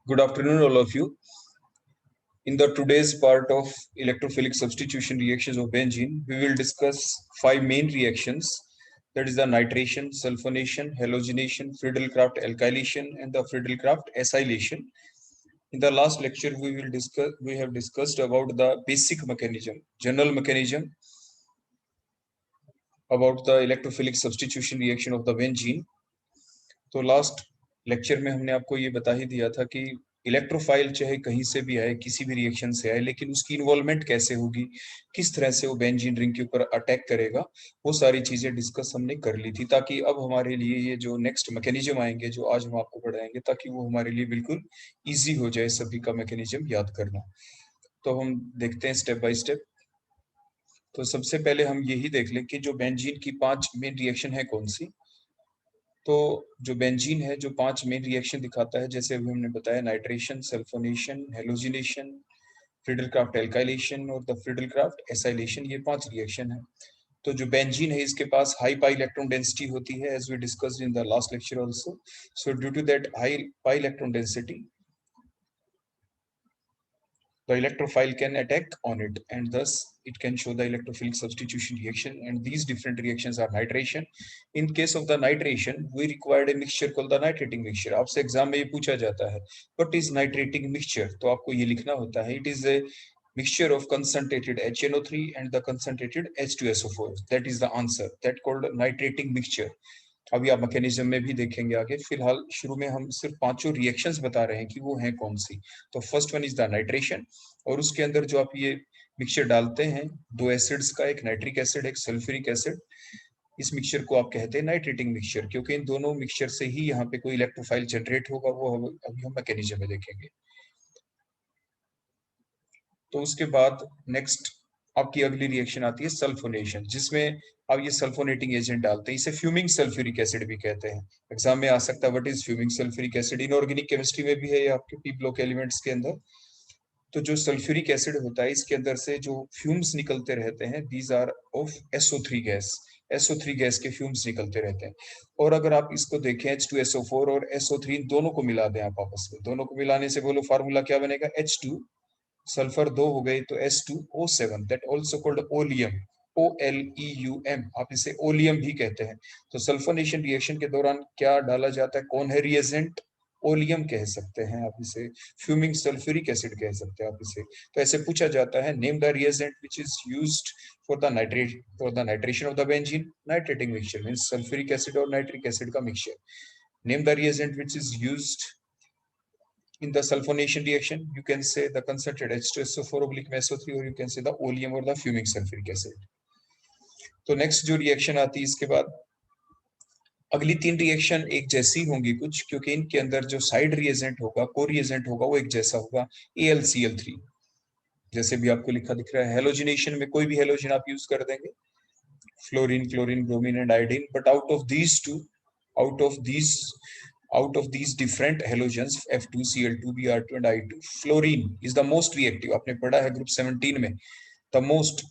Good afternoon, all of you. In the today's part of electrophilic substitution reactions of benzene, we will discuss 5 main reactions. That is the nitration, sulfonation, halogenation, Friedel-Crafts alkylation, and the Friedel-Crafts acylation. In the last lecture, we have discussed about the basic mechanism, general mechanism about the electrophilic substitution reaction of the benzene. तो last lecture में हमने आपको ये बता ही दिया था कि electrophile चाहे कहीं से भी आए, किसी भी रिएक्शन से आए, लेकिन उसकी इन्वॉल्वमेंट कैसे होगी, किस तरह से वो बेंजीन रिंग के ऊपर अटैक करेगा, वो सारी चीजें डिस्कस हमने कर ली थी, ताकि अब हमारे लिए ये जो नेक्स्ट मैकेनिज्म आएंगे, जो आज हम आपको पढ़ाएंगे, ताकि वो हमारे लिए बिल्कुल ईजी हो जाए सभी का मैकेनिज्म याद करना। तो हम देखते हैं स्टेप बाय स्टेप। तो सबसे पहले हम यही देख लें कि जो बेंजीन की 5 मेन रिएक्शन है कौन सी। तो जो बेंजीन है, जो 5 मेन रिएक्शन दिखाता है, जैसे अभी हमने बताया, nitration, sulphonation, halogenation, Friedel Crafts alkylation और द फ्रीडल-क्राफ्ट एसाइलेशन, ये 5 रिएक्शन है। तो जो बेंजीन है, इसके पास हाई पाई इलेक्ट्रॉन डेंसिटी होती है, as we discussed in the last lecture also. So due to that high pi electron density, the electrophile can attack on it, and thus it can show the electrophilic substitution reaction, and these different reactions are nitration. In case of the nitration, we required a mixture called the nitrating mixture. आपसे exam में ये पूछा जाता है, what is nitrating mixture? तो आपको ये लिखना होता है, it is a mixture of concentrated HNO3 and the concentrated H2SO4. That is the answer, that called nitrating mixture. अभी आप मैकेनिज्म में भी देखेंगे आगे। फिलहाल शुरू में हम सिर्फ 5 रिएक्शंस बता रहे हैं कि वो हैं कौन सी। तो first one is the nitration, और उसके अंदर जो आप ये मिक्सचर डालते हैं, 2 एसिड्स का, एक नाइट्रिक एसिड, एक सल्फ्यूरिक एसिड, इस मिक्सचर को आप कहते हैं नाइट्रेटिंग मिक्सचर, क्योंकि इन दोनों मिक्सचर से ही यहाँ पे कोई इलेक्ट्रोफाइल जनरेट होगा, वो अभी हम मैकेनिज्म में देखेंगे। तो उसके बाद नेक्स्ट आपकी अगली रिएक्शन आती है सल्फोनेशन, जिसमें अब ये सल्फोनेटिंग एजेंट डालते हैं, इसे फ्यूमिंग सल्फ्यूरिक एसिड भी कहते हैं। एग्जाम में आ सकता है, what is fuming sulphuric acid. Inorganic chemistry में भी है ये आपके पी ब्लॉक एलिमेंट्स के अंदर। तो जो सल्फ्यूरिक एसिड होता है, इसके अंदर से जो फ्यूम्स निकलते रहते हैं, these are of SO3 gas. SO3 gas के फ्यूम्स निकलते रहते हैं। और अगर आप इसको देखें, H2SO4 और SO3 दोनों को मिला दें आप आपस में, दोनों को मिलाने से बोलो फार्मूला क्या बनेगा, H2, सल्फर 2 हो गए तो S2O7, that also called oleum, OLEUM, आप इसे ओलियम भी कहते हैं। तो सल्फोनेशन रिएक्शन के दौरान क्या डाला जाता है, कौन है रिएजेंट, ओलियम कह सकते हैं आप इसे, फ्यूमिंग सल्फ्यूरिक एसिड कह सकते हैं आप इसे। तो ऐसे पूछा जाता है, name the reagent which is used for the nitration of the benzene. Nitrating mixture means sulphuric acid और नाइट्रिक एसिड का mixture. Name the reagent which is used in the sulfonation reaction. You can say the concentrated H2SO4 oblique SO3, or you can say the oleum or the fuming sulfuric acid. तो next जो reaction आती है इसके बाद, अगली 3 reaction एक जैसी होंगी कुछ, क्योंकि इनके अंदर जो साइड रिएजेंट होगा, को रिएजेंट होगा, वो एक जैसा होगा, AlCl3, जैसे भी आपको लिखा दिख रहा है। हेलोजिनेशन में कोई भी हेलोजन आप यूज कर देंगे, fluorine, chlorine, bromine and iodine, but out of these to, out of these different halogens, F2, Cl2, Br2 and I2, fluorine is the most reactive. आपने पढ़ा है ग्रुप 17 में, the most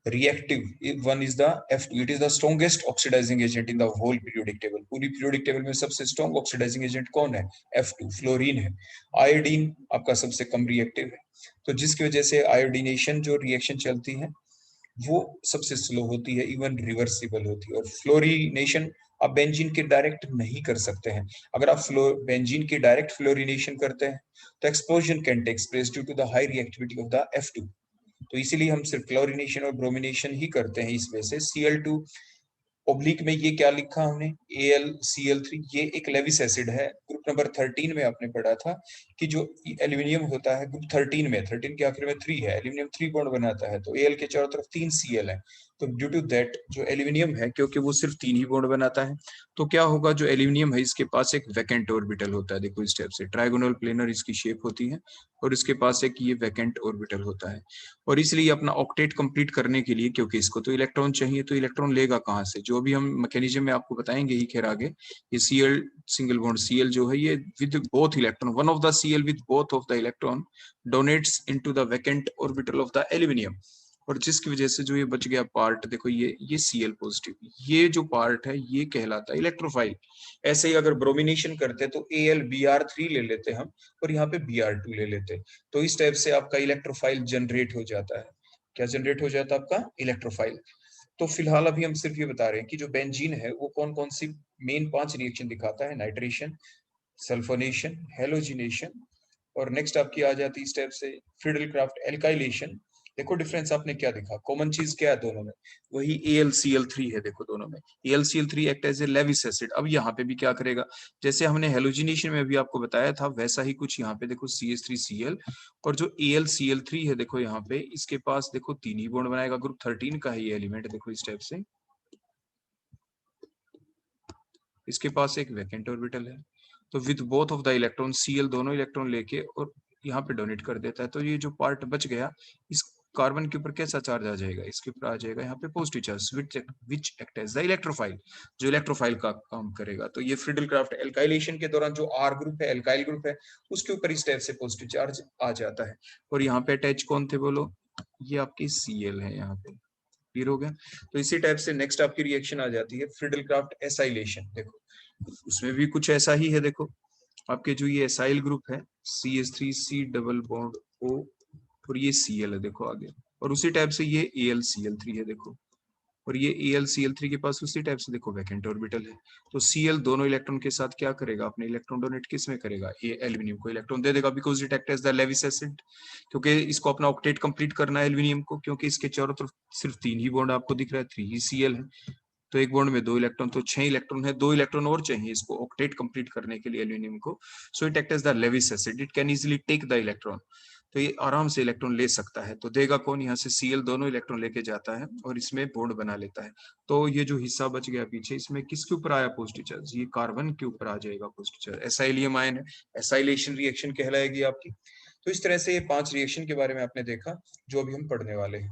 reactive one is the F2. It is the strongest oxidizing agent in the whole periodic table. पूरी periodic table में सबसे strong oxidizing agent कौन है, F2, fluorine है। आयोडीन आपका सबसे कम रिएक्टिव है, तो जिसकी वजह से आयोडीनेशन जो रिएक्शन चलती है वो सबसे स्लो होती है, इवन रिवर्सिबल होती है। और फ्लोरिनेशन आप बेंजीन के डायरेक्ट नहीं कर सकते हैं। अगर आप बेंजीन की डायरेक्ट फ्लोरिनेशन करते हैं तो explosion can take place due to the high reactivity of the F2। तो इसीलिए हम सिर्फ क्लोरिनेशन और ब्रोमिनेशन ही करते हैं। इस वजह से Cl2 ओब्लिक में ये क्या लिखा हमने, AlCl3, ये एक लेविस एसिड है। ग्रुप नंबर 13 में आपने पढ़ा था कि जो एल्यूमिनियम होता है, ग्रुप 13 में, 13 के आखिर में 3 है, एल्यूमिनियम 3 बॉन्ड बनाता है, तो Al के चारों तरफ 3 Cl है। तो ड्यू टू दैट जो एल्यूमिनियम है, क्योंकि वो सिर्फ 3 ही बॉन्ड बनाता है, तो क्या होगा, जो एल्यूमिनियम है इसके पास एक वैकेंट ऑर्बिटल होता है। देखो इस टाइप से ट्राइगोनल प्लेनर इसकी शेप होती है, और इसके पास एक ये वैकेंट ऑर्बिटल होता है। और इसलिए अपना ऑक्टेट कंप्लीट करने के लिए, क्योंकि इसको तो इलेक्ट्रॉन चाहिए, तो इलेक्ट्रॉन लेगा कहाँ से, जो भी हम मैकेनिज्म में आपको बताएंगे ही खैर आगे। ये Cl सिंगल बॉन्ड Cl जो है, ये with both electron, one of the Cl with both of the electron donates into the vacant orbital of the aluminium, और जिसकी वजह से जो ये बच गया पार्ट, देखो ये Cl पॉजिटिव, ये जो पार्ट है ये कहलाता है इलेक्ट्रोफाइल। ऐसे ही अगर ब्रोमिनेशन करते तो AlBr3 ले लेते हम और यहाँ पे Br2 ले लेते, तो इस टाइप से आपका इलेक्ट्रोफाइल जनरेट हो जाता है। क्या जनरेट हो जाता है आपका इलेक्ट्रोफाइल। तो फिलहाल अभी हम सिर्फ ये बता रहे हैं कि जो बेंजीन है वो कौन कौन सी मेन 5 रिएक्शन दिखाता है, नाइट्रेशन, सल्फोनेशन, हेलोजिनेशन, और नेक्स्ट आपकी आ जाती है स्टेप से फ्रीडल-क्राफ्ट एल्काइलेशन। देखो डिफरेंस आपने क्या दिखा, कॉमन चीज क्या है दोनों में, वही AlCl3 है। देखो दोनों में AlCl3 act as a Lewis acid. अब यहाँ पे भी क्या करेगा, जैसे हमने हेलोजिनेशन में भी आपको बताया था वैसा ही कुछ यहाँ पे देखो CH3Cl, और जो AlCl3 है देखो यहाँ पे इसके पास देखो 3 ही बॉन्ड बनाएगा, ग्रुप 13 का है ये एलिमेंट। देखो इस टाइप से इसके पास एक वैकेंट ऑर्बिटल है, तो with both of the electron Cl दोनों इलेक्ट्रॉन लेके और यहाँ पे डोनेट कर देता है। तो ये जो पार्ट बच गया इस कार्बन के ऊपर कैसा चार्ज आ जाएगा, इसके ऊपर आ जाएगा यहाँ पे positive charge, which act as the electrophile, जो इलेक्ट्रोफाइल का काम करेगा। तो ये फ्रीडल-क्राफ्ट एल्काइलेशन के दौरान जो R ग्रुप है, एल्काइल ग्रुप है, उसके ऊपर इस टाइप से पॉजिटिव चार्ज आ जाता है। और यहाँ पे अटैच कौन थे बोलो, ये आपकी Cl है यहाँ पे, क्लियर हो गया। तो इसी टाइप से नेक्स्ट आपकी रिएक्शन आ जाती है फ्रीडल-क्राफ्ट एसाइलेशन। देखो उसमें भी कुछ ऐसा ही है, देखो आपके जो ये एसाइल ग्रुप है CH3C डबल बॉन्ड O और ये Cl है देखो आगे, और उसी टाइप से ये AlCl3 है देखो, और ये AlCl3 के पास उसी टाइप से देखो वैकेंट ऑर्बिटल है। तो Cl दोनों इलेक्ट्रॉन के साथ क्या करेगा, अपने इलेक्ट्रॉन डोनेट किस में करेगा, ये एल्यूमिनियम को इलेक्ट्रॉन दे देगा, because it act as the Lewis acid, क्योंकि इसको अपना ऑक्टेट कंप्लीट करना है एल्यूमिनियम को, क्योंकि इसके चारों तरफ सिर्फ 3 ही बॉन्ड आपको दिख रहा है, 3 ही Cl है, तो एक बॉन्ड में 2 इलेक्ट्रॉन, तो 6 इलेक्ट्रॉन है, 2 इलेक्ट्रॉन और चाहिए इसको ऑक्टेट कंप्लीट करने के लिए एल्यूमिनियम को। So it act as the Lewis acid, it can easily take the electron, तो ये आराम से इलेक्ट्रॉन ले सकता है। तो देगा कौन, यहाँ से Cl दोनों इलेक्ट्रॉन लेके जाता है और इसमें बॉन्ड बना लेता है। तो ये जो हिस्सा बच गया पीछे, इसमें किसके ऊपर आया पॉजिटिव चार्ज, ये कार्बन के ऊपर आ जाएगा पॉजिटिव चार्ज, एसाइलियम आयन है, एसाइलेशन रिएक्शन कहलाएगी आपकी। तो इस तरह से ये 5 रिएक्शन के बारे में आपने देखा जो अभी हम पढ़ने वाले हैं।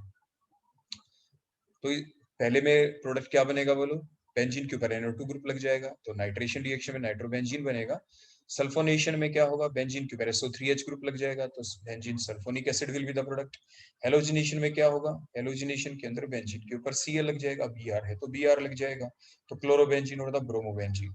तो पहले में प्रोडक्ट क्या बनेगा बोलो, बेंजीन के ऊपर NO2 ग्रुप लग जाएगा, तो नाइट्रेशन रिएक्शन में नाइट्रोबेंजीन बनेगा। सल्फोनेशन में क्या होगा, बेंजीन के ऊपर SO3H ग्रुप लग जाएगा, तो benzene sulphonic acid will be the product. Halogenation में क्या होगा, हेलोजिनेशन के अंदर बेंजीन के ऊपर Cl लग जाएगा, Br है तो Br लग जाएगा, तो क्लोरोबेंजीन और द ब्रोमोबेंजीन।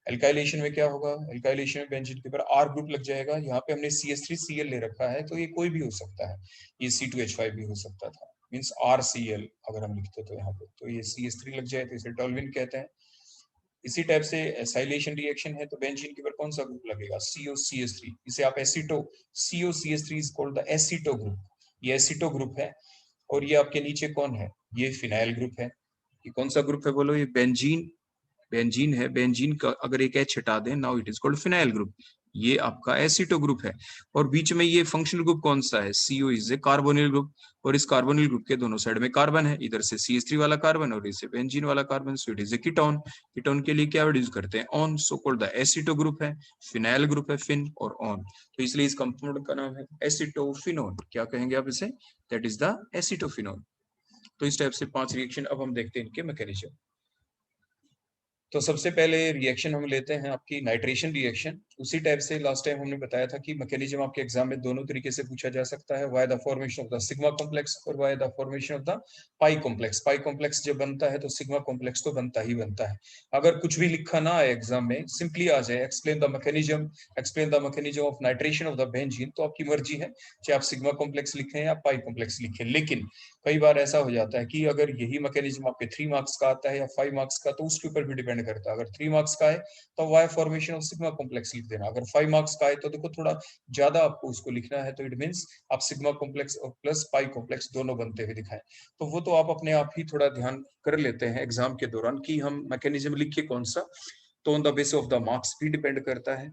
एल्काइलेशन में क्या होगा, एल्काइलेशन में बेंजीन के ऊपर R ग्रुप लग जाएगा, यहाँ पे हमने CH3Cl ले रखा है, तो ये कोई भी हो सकता है, ये C2H5 भी हो सकता था, मीन्स RCl अगर हम लिखते तो यहाँ पे, तो ये CH3 लग जाए तो इसे टॉल्विन कहते हैं। इसी टाइप से एसाइलेशन रिएक्शन है, तो बेंजीन के ऊपर कौन सा ग्रुप लगेगा, COCH3, इसे आप एसिटो, COCH3 is called the एसिटो group, ये एसिटो ग्रुप है। और ये आपके नीचे कौन है, ये फिनाइल ग्रुप है। ये कौन सा ग्रुप है बोलो, ये बेंजीन, बेंजीन है, बेंजीन का अगर एक एच हटा दें, now it is called phenyl group, ये आपका एसिटो ग्रुप है। और बीच में ये फंक्शनल ग्रुप कौन सा है, CO is a carbonyl group, और इस कार्बोनिल ग्रुप के दोनों साइड में कार्बन है, इधर से CH3 वाला कार्बन और इसे बेंजीन वाला carbon, so it is a ketone. Ketone के लिए क्या वर्ड यूज करते हैं, on, so called the एसिटो group है, फिनाइल ग्रुप है, फिन और ऑन, तो इसलिए इस कंपाउंड का नाम है एसिटोफिनोन। क्या कहेंगे आप इसे, दैट इज द एसिटोफिनोन। तो इस टाइप से 5 रिएक्शन अब हम देखते हैं इनके मैकेनिज्म। तो सबसे पहले रिएक्शन हम लेते हैं आपकी नाइट्रेशन रिएक्शन। उसी टाइप से लास्ट टाइम हमने बताया था कि मैकेनिज्म आपके एग्जाम में दोनों तरीके से पूछा जा सकता है, why the formation of the sigma complex और why the formation of the pi complex. Pi complex जब बनता है तो सिग्मा कॉम्प्लेक्स तो बनता ही बनता है। अगर कुछ भी लिखा ना आए एग्जाम में, सिंपली आ जाए explain the mechanism of nitration of the benzene, तो आपकी मर्जी है चाहे आप सिग्मा कॉम्प्लेक्स लिखें या पाई कॉम्प्लेक्स लिखें। लेकिन कई बार ऐसा हो जाता है कि अगर यही मैकेनिज्म आपके 3 मार्क्स का आता है या 5 मार्क्स का, तो उसके ऊपर भी डिपेंड करता है। अगर 3 मार्क्स का है तो why formation of sigma complex लिख देना, अगर 5 मार्क्स का है तो देखो थोड़ा ज्यादा आपको उसको लिखना है, तो इट मींस आप सिग्मा कॉम्प्लेक्स और प्लस पाई कॉम्प्लेक्स दोनों बनते हुए दिखाएं। तो वो तो आप अपने आप ही थोड़ा ध्यान कर लेते हैं एग्जाम के दौरान कि हम मैकेनिज्म लिखिए कौन सा, तो on the basis of the marks भी डिपेंड करता है।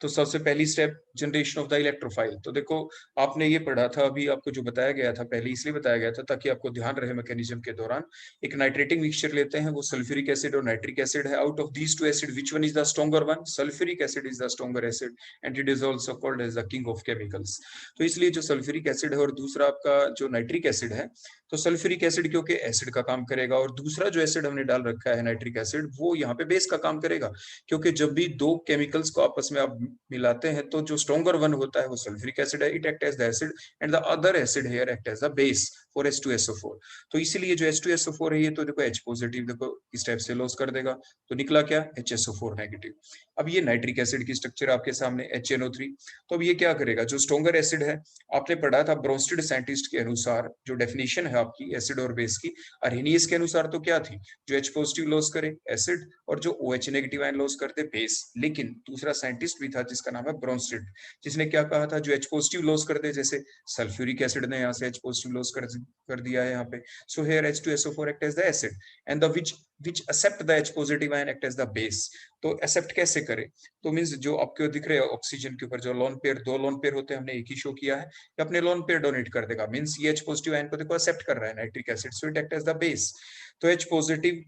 तो सबसे पहली step generation of the electrophile. तो देखो आपने ये पढ़ा था अभी, आपको जो बताया गया था पहले इसलिए बताया गया था ताकि आपको ध्यान रहे मैकेनिज्म के दौरान। एक नाइट्रेटिंग मिक्सचर लेते हैं, वो सल्फ्यूरिक एसिड और नाइट्रिक एसिड है। Out of these two acid which one is the stronger one, sulphuric acid is the stronger acid and it is also called as the king of chemicals. तो इसलिए जो sulphuric acid है और दूसरा आपका जो nitric acid है, तो सल्फ्यूरिक एसिड क्योंकि एसिड का काम करेगा, और दूसरा जो एसिड हमने डाल रखा है नाइट्रिक एसिड, वो यहाँ पे बेस का काम करेगा, क्योंकि जब भी दो केमिकल्स को आपस में आप मिलाते हैं तो जो स्ट्रॉन्गर वन होता है वो सल्फ्यूरिक एसिड है, it act as the acid and the other acid here act as the base for H2SO4। तो इसीलिए जो H2SO4 है ये तो देखो H पॉजिटिव देखो इस टाइप से लॉस कर देगा, तो निकला क्या HSO4 नेगेटिव। अब ये नाइट्रिक एसिड की स्ट्रक्चर आपके सामने HNO3। तो अब ये क्या करेगा, जो स्ट्रॉन्गर एसिड है आपने पढ़ा था ब्रोंस्टेड साइंटिस्ट के अनुसार, जो डेफिनेशन है आपकी एसिड और बेस की, अर्हेनियस के अनुसार तो क्या थी, जो H पॉजिटिव लॉस करे एसिड और जो OH नेगेटिव आयन लॉस करते बेस। लेकिन दूसरा साइंटिस्ट भी था जिसका नाम है ब्रोंस्टेड, जिसने क्या कहा था, जो H पॉजिटिव लॉस कर दे, जैसे सल्फ्यूरिक एसिड ने यहाँ से H पॉजिटिव लॉस कर दिया है यहाँ पे, so here H2SO4 act as the acid and the which accept the H positive ion act as the base। तो एक्सेप्ट कैसे करे, तो मींस जो आपको दिख रहे हैं ऑक्सीजन के ऊपर जो लोन पेयर, दो लोन पेयर होते हैं, हमने एक ही शो किया है, ये अपने लोन पेयर डोनेट कर देगा, मींस ये H पॉजिटिव आयन को देखो एक्सेप्ट कर रहा है nitric acid, so it act as the base. तो H पॉजिटिव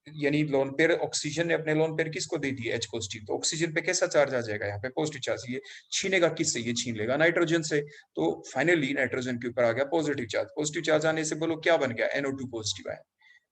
यानी लोन पेयर ऑक्सीजन ने अपने लोन पेयर किसको दे दिया H पॉजिटिव, तो ऑक्सीजन पे कैसा चार्ज आ जाएगा, यहाँ पे पॉजिटिव चार्ज, ये छीनेगा किससे, ये छीन लेगा नाइट्रोजन से, तो फाइनली नाइट्रोजन के ऊपर आ गया पॉजिटिव चार्ज। पॉजिटिव चार्ज आने से बोलो क्या बन गया, NO2 positive ion,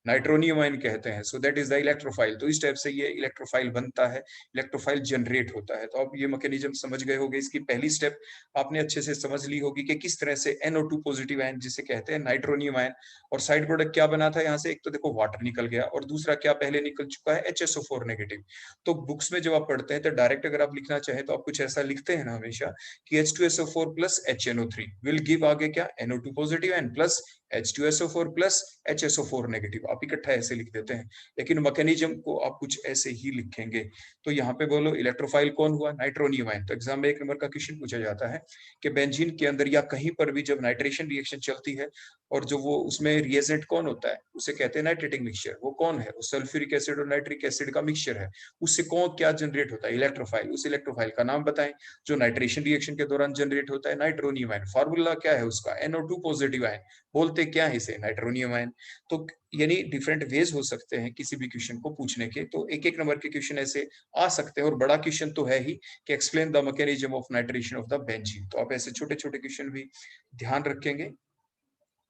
nitronium ion कहते हैं, सो दैट इज द इलेक्ट्रोफाइल। तो इस टाइप से ये इलेक्ट्रोफाइल बनता है, इलेक्ट्रोफाइल जनरेट होता है। तो आप ये मैकेनिज्म समझ गए होंगे, इसकी पहली स्टेप आपने अच्छे से समझ ली होगी कि किस तरह से NO2 पॉजिटिव आयन जिसे कहते हैं नाइट्रोनियम आयन, और साइड प्रोडक्ट क्या बना था यहाँ से, एक तो देखो वाटर निकल गया और दूसरा क्या पहले निकल चुका है HSO4 नेगेटिव। तो बुक्स में जब आप पढ़ते हैं तो डायरेक्ट अगर आप लिखना चाहें तो आप कुछ ऐसा लिखते हैं ना हमेशा कि H2SO4 plus HNO3 will give आगे क्या, NO2 positive ion plus H2SO4 plus HSO4 negative, आप इकट्ठा ऐसे लिख देते हैं, लेकिन मैकेनिज्म को आप कुछ ऐसे ही लिखेंगे। तो यहाँ पे बोलो इलेक्ट्रोफाइल कौन हुआ, नाइट्रोनियम आयन। तो एग्जाम में 1 नंबर का क्वेश्चन पूछा जाता है कि बेंजीन के अंदर या कहीं पर भी जब नाइट्रेशन रिएक्शन चलती है और जो वो उसमें रिएजेंट कौन होता है, उसे कहते हैं नाइट्रेटिंग मिक्सचर। वो कौन है, वो सल्फ्यूरिक एसिड और नाइट्रिक एसिड का मिक्सचर है। उससे कौन क्या जनरेट होता है, इलेक्ट्रोफाइल। उस इलेक्ट्रोफाइल का नाम बताएं जो नाइट्रेशन रिएक्शन के दौरान जनरेट होता है, नाइट्रोनियम आयन। फार्मूला क्या है उसका, NO2 पॉजिटिव आयन, बोलते क्या है इसे, नाइट्रोनियम आयन। तो यानी डिफरेंट वेज हो सकते हैं किसी भी क्वेश्चन को पूछने के, तो 1-1 नंबर के क्वेश्चन ऐसे आ सकते हैं, और बड़ा क्वेश्चन तो है ही कि explain the mechanism of nitration of the benzene. तो आप ऐसे छोटे छोटे क्वेश्चन भी ध्यान रखेंगे।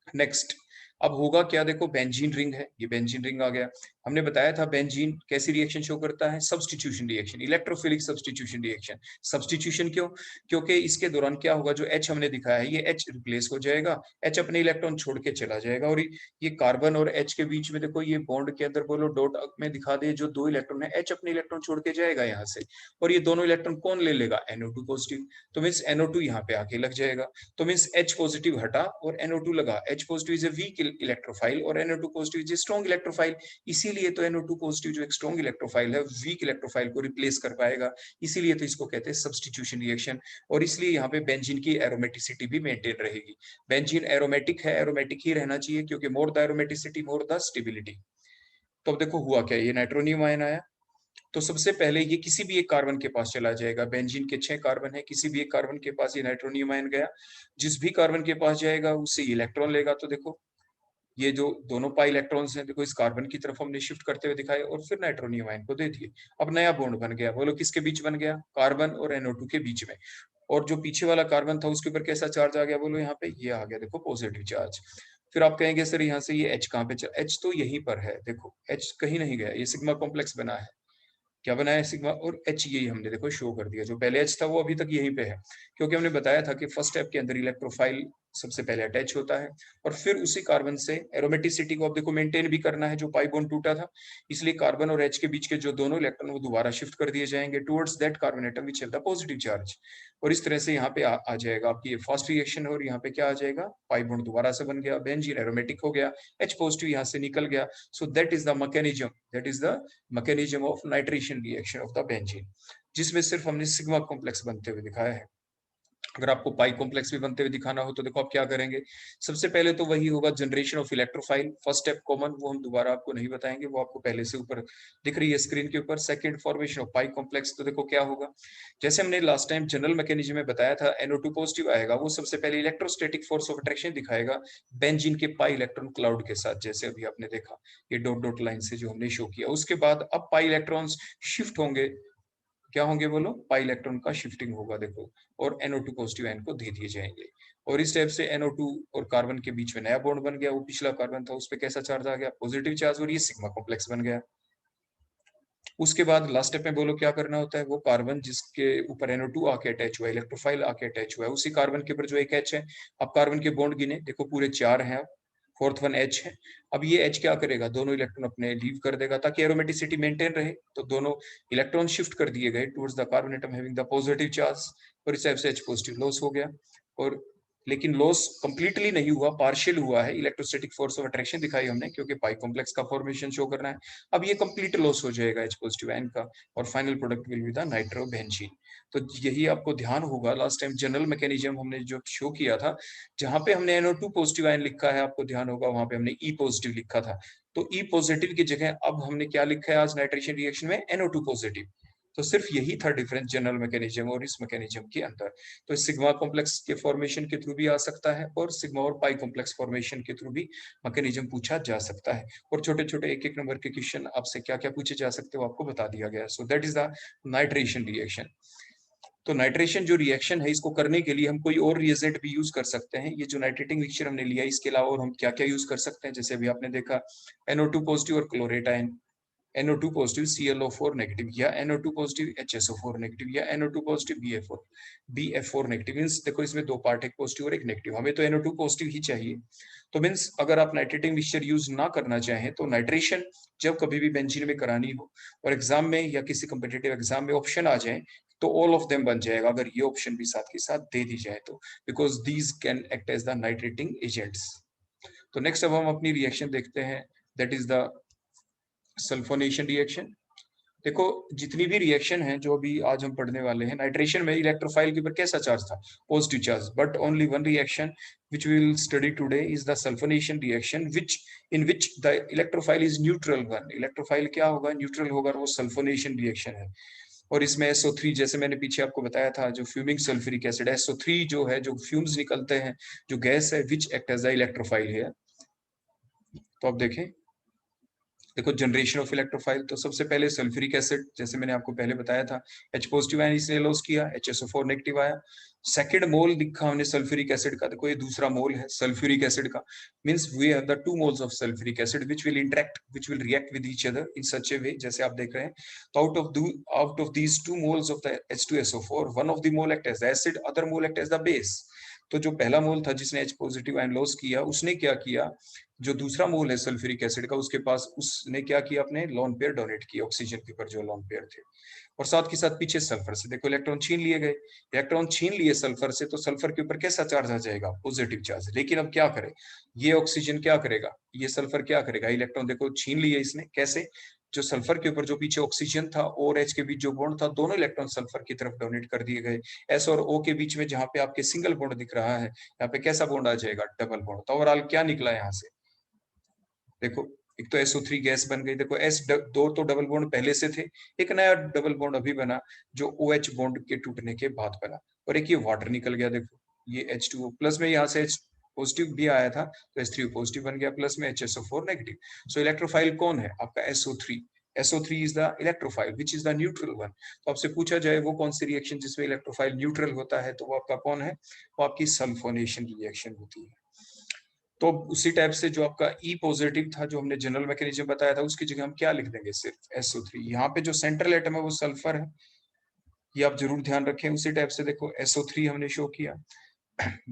नेक्स्ट अब होगा क्या, देखो बेंजीन रिंग है, ये बेंजीन रिंग आ गया। हमने बताया था बेंजीन कैसी रिएक्शन शो करता है, substitution reaction, electrophilic substitution reaction. Substitution क्यों, क्योंकि इसके दौरान क्या होगा, जो H हमने दिखाया है ये H रिप्लेस हो जाएगा, H अपने इलेक्ट्रॉन छोड़ के चला जाएगा, और ये कार्बन और H के बीच में देखो ये बॉन्ड के अंदर बोलो डॉट में दिखा दे, जो 2 इलेक्ट्रॉन है H अपने इलेक्ट्रॉन छोड़ के जाएगा यहाँ से, और ये दोनों इलेक्ट्रॉन कौन ले लेगा, NO2 पॉजिटिव। तो मीन्स NO2 यहाँ पे आके लग जाएगा, तो मीन्स H पॉजिटिव हटा और NO2 लगा। H positive is a weak electrophile और NO2 positive is a strong electrophile, इसीलिए तो NO2 पॉजिटिव जो एक स्ट्रॉन्ग इलेक्ट्रोफाइल है वीक इलेक्ट्रोफाइल को रिप्लेस कर पाएगा, इसीलिए तो इसको कहते हैं सब्स्टिट्यूशन रिएक्शन। और इसलिए यहाँ पे बेंजीन की एरोमेटिसिटी भी मेंटेन रहेगी। बेंजीन एरोमेटिक है, एरोमेटिक ही रहना चाहिए, क्योंकि more the aromaticity more the stability. तो अब देखो हुआ क्या, ये नाइट्रोनियम आयन आया, तो सबसे पहले ये किसी भी एक कार्बन के पास चला जाएगा। बेंजीन के 6 कार्बन है, किसी भी एक कार्बन के पास ये नाइट्रोनियम आयन गया, जिस भी कार्बन के पास जाएगा उससे इलेक्ट्रॉन लेगा। तो देखो ये जो दोनों पाई इलेक्ट्रॉन्स हैं देखो इस कार्बन की तरफ हमने शिफ्ट करते हुए दिखाए और फिर नाइट्रोनियम आयन को दे दिए। अब नया बॉन्ड बन गया, बोलो किसके बीच बन गया, कार्बन और NO2 के बीच में। और जो पीछे वाला कार्बन था उसके ऊपर कैसा चार्ज आ गया, बोलो यहाँ पे ये आ गया देखो पॉजिटिव चार्ज। फिर आप कहेंगे सर यहाँ से ये H कहाँ पे, H तो यहीं पर है, देखो H कहीं नहीं गया, ये सिग्मा कॉम्प्लेक्स बना है। क्या बनाया, सिग्मा और H, यही हमने देखो शो कर दिया। जो पहले H था वो अभी तक यहीं पे है, क्योंकि हमने बताया था कि फर्स्ट स्टेप के अंदर इलेक्ट्रोफाइल सबसे पहले अटैच होता है और फिर उसी कार्बन से एरोमेटिसिटी को अब देखो मेंटेन भी करना है, जो पाई बॉन्ड टूटा था, इसलिए कार्बन और H के बीच के जो दोनों इलेक्ट्रॉन वो दोबारा शिफ्ट कर दिए जाएंगे towards that carbon atom which have the positive charge. और इस तरह से यहाँ पे आ जाएगा आपकी ये फर्स्ट रिएक्शन, और यहाँ पे क्या आ जाएगा, पाई बॉन्ड दोबारा से बन गया, बेंजीन एरोमेटिक हो गया, H पॉजिटिव यहाँ से निकल गया। सो that is the mechanism, that is the mechanism of nitration reaction of the benzene, जिसमें सिर्फ हमने सिग्मा कॉम्प्लेक्स बनते हुए दिखाया है। अगर आपको पाई कॉम्प्लेक्स भी बनते हुए दिखाना हो तो देखो आप क्या करेंगे, सबसे पहले तो वही होगा generation of electrophile, first step common, वो हम दोबारा आपको नहीं बताएंगे, वो आपको पहले से ऊपर दिख रही है स्क्रीन के ऊपर। Second formation of pi complex, तो देखो क्या होगा, जैसे हमने लास्ट टाइम जनरल मैकेनिज्म में बताया था, NO2 पॉजिटिव आएगा, वो सबसे पहले इलेक्ट्रोस्टैटिक फोर्स ऑफ अट्रैक्शन दिखाएगा बेंजीन के पाई इलेक्ट्रॉन क्लाउड के साथ, जैसे अभी आपने देखा ये डॉट डॉट लाइन से जो हमने शो किया। उसके बाद अब पाई इलेक्ट्रॉन्स शिफ्ट होंगे, क्या होंगे बोलो, पाई इलेक्ट्रॉन का शिफ्टिंग होगा देखो, और NO2 पॉजिटिव आयन को दे दिए जाएंगे। और इस टाइप से NO2 और कार्बन के बीच में नया बॉन्ड बन गया, वो पिछला कार्बन था उस पे कैसा चार्ज आ गया, पॉजिटिव चार्ज, और ये सिग्मा कॉम्प्लेक्स बन गया। उसके बाद लास्ट स्टेप में बोलो क्या करना होता है, वो कार्बन जिसके ऊपर NO2 आके अटैच हुआ है, इलेक्ट्रोफाइल आके अटैच हुआ है, उसी कार्बन के ऊपर जो एक H है, अब कार्बन के बॉन्ड गिने, देखो पूरे 4 हैं, फोर्थ वन H है। अब ये H क्या करेगा, दोनों इलेक्ट्रॉन अपने लीव कर देगा ताकि एरोमेटिसिटी मेंटेन रहे, तो दोनों इलेक्ट्रॉन शिफ्ट कर दिए गए towards the carbon atom having the positive charge, और इस टाइप से H पॉजिटिव लॉस हो गया। और लेकिन लॉस कंप्लीटली नहीं हुआ, पार्शियल हुआ है, इलेक्ट्रोस्टैटिक फोर्स ऑफ अट्रैक्शन दिखाई हमने, क्योंकि पाई कॉम्प्लेक्स का फॉर्मेशन शो करना है। अब ये कंप्लीट लॉस हो जाएगा H पॉजिटिव आयन का, और final product will be the nitrobenzene. तो यही आपको ध्यान होगा, लास्ट टाइम जनरल मैकेनिज्म हमने जो शो किया था, जहां पे हमने NO2 पॉजिटिव आयन लिखा है, आपको ध्यान होगा वहां पे हमने E पॉजिटिव लिखा था, तो E पॉजिटिव की जगह अब हमने क्या लिखा है आज नाइट्रेशन रिएक्शन में, NO2 पॉजिटिव। तो सिर्फ यही था डिफरेंस जनरल मैकेनिज्म और इस मैकेनिज्म के अंदर। तो सिग्मा कॉम्प्लेक्स के फॉर्मेशन के थ्रू भी आ सकता है, और सिग्मा और पाई कॉम्प्लेक्स फॉर्मेशन के थ्रू भी मैकेनिज्म पूछा जा सकता है। और छोटे छोटे एक एक नंबर के क्वेश्चन आपसे क्या क्या पूछे जा सकते हो आपको बता दिया गया। सो that is the nitration reaction. तो नाइट्रेशन जो रिएक्शन है, इसको करने के लिए हम कोई और रिएजेंट भी यूज कर सकते हैं। ये जो नाइट्रेटिंग मिक्सचर हमने लिया, इसके अलावा और हम क्या क्या यूज कर सकते हैं, जैसे अभी आपने देखा NO2 पॉजिटिव और chlorate ion, NO2 positive ClO4 negative, या NO2 पॉजिटिव HSO4 नेगेटिव, या NO2 positive BF4 negative. Means देखो इसमें दो पार्ट, एक पॉजिटिव और एक नेगेटिव, हमें तो NO2 पॉजिटिव ही चाहिए। तो मींस अगर आप नाइट्रेटिंग मिक्सचर यूज ना करना चाहें, तो नाइट्रेशन जब कभी भी बेंजीन में करानी हो और एग्जाम में या किसी कम्पिटेटिव एग्जाम में ऑप्शन आ जाए, तो ऑल ऑफ देम बन जाएगा, अगर ये ऑप्शन भी साथ के साथ दे दी जाए तो, because these can act as the nitrating agents. तो नेक्स्ट अब हम अपनी रिएक्शन देखते हैं, that is the sulphonation reaction. देखो जितनी भी रिएक्शन है जो अभी आज हम पढ़ने वाले हैं, नाइट्रेशन में इलेक्ट्रोफाइल के ऊपर कैसा चार्ज था, positive charge, but only one reaction which we will study today is the sulfonation reaction in which the electrophile is neutral one। Electrophile क्या होगा, न्यूट्रल होगा, वो सल्फोनेशन रिएक्शन है। और इसमें SO3, जैसे मैंने पीछे आपको बताया था, जो फ्यूमिंग सल्फ्यूरिक एसिड SO3 जो है, जो फ्यूम्स निकलते हैं, जो गैस है, which act as the electrophile है। तो अब देखें, देखो जनरेशन ऑफ इलेक्ट्रोफाइल, तो सबसे पहले सल्फ्यूरिक एसिड, जैसे मैंने आपको पहले बताया था, H पॉजिटिव आयन इसने लॉस किया, HSO4 नेगेटिव आया। सेकंड मोल लिखा हमने सल्फ्यूरिक एसिड का, देखो ये दूसरा मोल है सल्फ्यूरिक एसिड का, means we have the two moles of sulphuric acid which will react with each other in such a way, जैसे आप देख रहे हैं। तो out of these two moles of the H2SO4, one of the mole act as the acid, other mole act as the base. तो जो पहला मोल था जिसने H पॉजिटिव आयन लॉस किया, उसने क्या किया, जो दूसरा मोल है सल्फ्यूरिक एसिड का, उसके पास उसने क्या किया, अपने लोन पेयर डोनेट किया ऑक्सीजन के ऊपर जो लोन पेयर थे, और साथ के साथ पीछे सल्फर से देखो इलेक्ट्रॉन छीन लिए गए। इलेक्ट्रॉन छीन लिए सल्फर से, तो सल्फर के ऊपर कैसा चार्ज आ जाएगा, पॉजिटिव चार्ज। लेकिन अब क्या करे, ये ऑक्सीजन क्या करेगा, ये सल्फर क्या करेगा, इलेक्ट्रॉन देखो छीन लिए इसने, कैसे, जो सल्फर के ऊपर जो पीछे ऑक्सीजन था और H के बीच जो बॉन्ड था, दोनों इलेक्ट्रॉन सल्फर की तरफ डोनेट कर दिए गए। S और O के बीच में जहां पे आपके सिंगल बॉन्ड दिख रहा है, यहाँ पे कैसा बॉन्ड आ जाएगा, डबल बॉन्ड। तो ओवरऑल क्या निकला यहाँ से, देखो एक तो SO3 गैस बन गई, देखो दो तो डबल बॉन्ड पहले से थे, एक नया डबल बॉन्ड अभी बना जो OH बॉन्ड के टूटने के बाद बना, और एक ये वाटर निकल गया, देखो ये H2O प्लस में, यहाँ से H पॉजिटिव भी आया था तो H3O पॉजिटिव बन गया, प्लस में HSO4 नेगेटिव। सो इलेक्ट्रोफाइल कौन है आपका, SO3। SO3 is the electrophile which is the neutral one। तो आपसे पूछा जाए वो कौन सी रिएक्शन जिसमें इलेक्ट्रोफाइल न्यूट्रल होता है, तो वो आपका कौन है, वो आपकी सल्फोनेशन रिएक्शन होती है। तो उसी टाइप से जो आपका E पॉजिटिव था, जो हमने जनरल मैकेनिज्म बताया था, उसकी जगह हम क्या लिख देंगे, सिर्फ SO3। यहाँ पे जो सेंट्रल एटम है वो सल्फर है, ये आप जरूर ध्यान रखें। उसी टाइप से देखो SO3 हमने शो किया,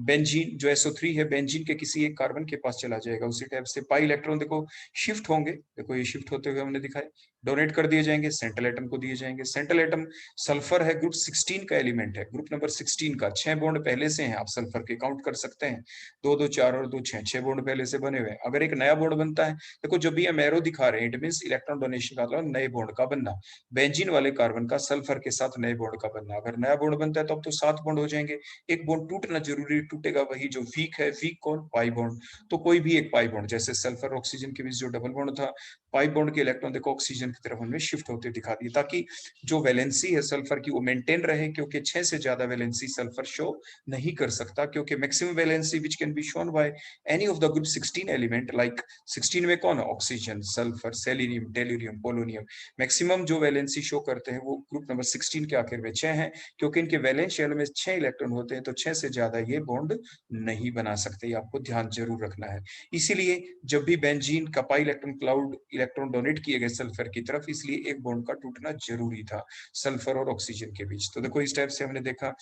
बेंजीन जो SO3 है, बेंजीन के किसी एक कार्बन के पास चला जाएगा। उसी टाइप से पाई इलेक्ट्रॉन देखो शिफ्ट होंगे, देखो ये शिफ्ट होते हुए हमने दिखाए, डोनेट कर दिए जाएंगे, सेंट्रल एटम को दिए जाएंगे। सेंट्रल एटम सल्फर है, ग्रुप 16 का एलिमेंट है, ग्रुप नंबर 16 का, 6 बॉन्ड पहले से हैं, आप सल्फर के काउंट कर सकते हैं, 2 2 4 और 2 6, 6 बॉन्ड पहले से बने हुए हैं। अगर एक नया बॉन्ड बनता है, देखो जब भी हम एरो दिखा रहे हैं, इट मींस इलेक्ट्रॉन डोनेशन का मतलब नए बॉन्ड का बनना, बेंजीन वाले कार्बन का सल्फर के साथ नए बॉन्ड का बनना। अगर नया बॉन्ड बनता है तो अब तो 7 बॉन्ड हो जाएंगे, एक बॉन्ड टूटना जरूरी, टूटेगा वही जो वीक है, वीक कौन, पाई बॉन्ड। तो कोई भी एक पाई बॉन्ड, जैसे सल्फर ऑक्सीजन के बीच जो डबल बॉन्ड था, पाई बॉन्ड के इलेक्ट्रॉन देखो ऑक्सीजन की तरफ हमने शिफ्ट होते दिखा दिए, ताकि जो वैलेंसी है सल्फर की वो मेंटेन रहे, क्योंकि 6 से ज्यादा वैलेंसी सल्फर शो नहीं कर सकता, क्योंकि maximum valency which can be shown by any of the group 16 element, like 16 में कौन है, oxygen, sulphur, selenium, tellurium, polonium. Maximum जो वैलेंसी शो करते हैं वो ग्रुप नंबर 16 के आखिर में 6 है, क्योंकि इनके वैलेंस शेल में 6 इलेक्ट्रॉन होते हैं, तो 6 से ज्यादा ये बॉन्ड नहीं बना सकते, ये आपको ध्यान जरूर रखना है। इसीलिए जब भी बेंजीन का pi electron cloud electron donate किए गए सल्फर की तरफ, इसलिए एक बॉन्ड का टूटना जरूरी था सल्फर और ऑक्सीजन के बीच। तो देखो इस टाइप से हमने देखा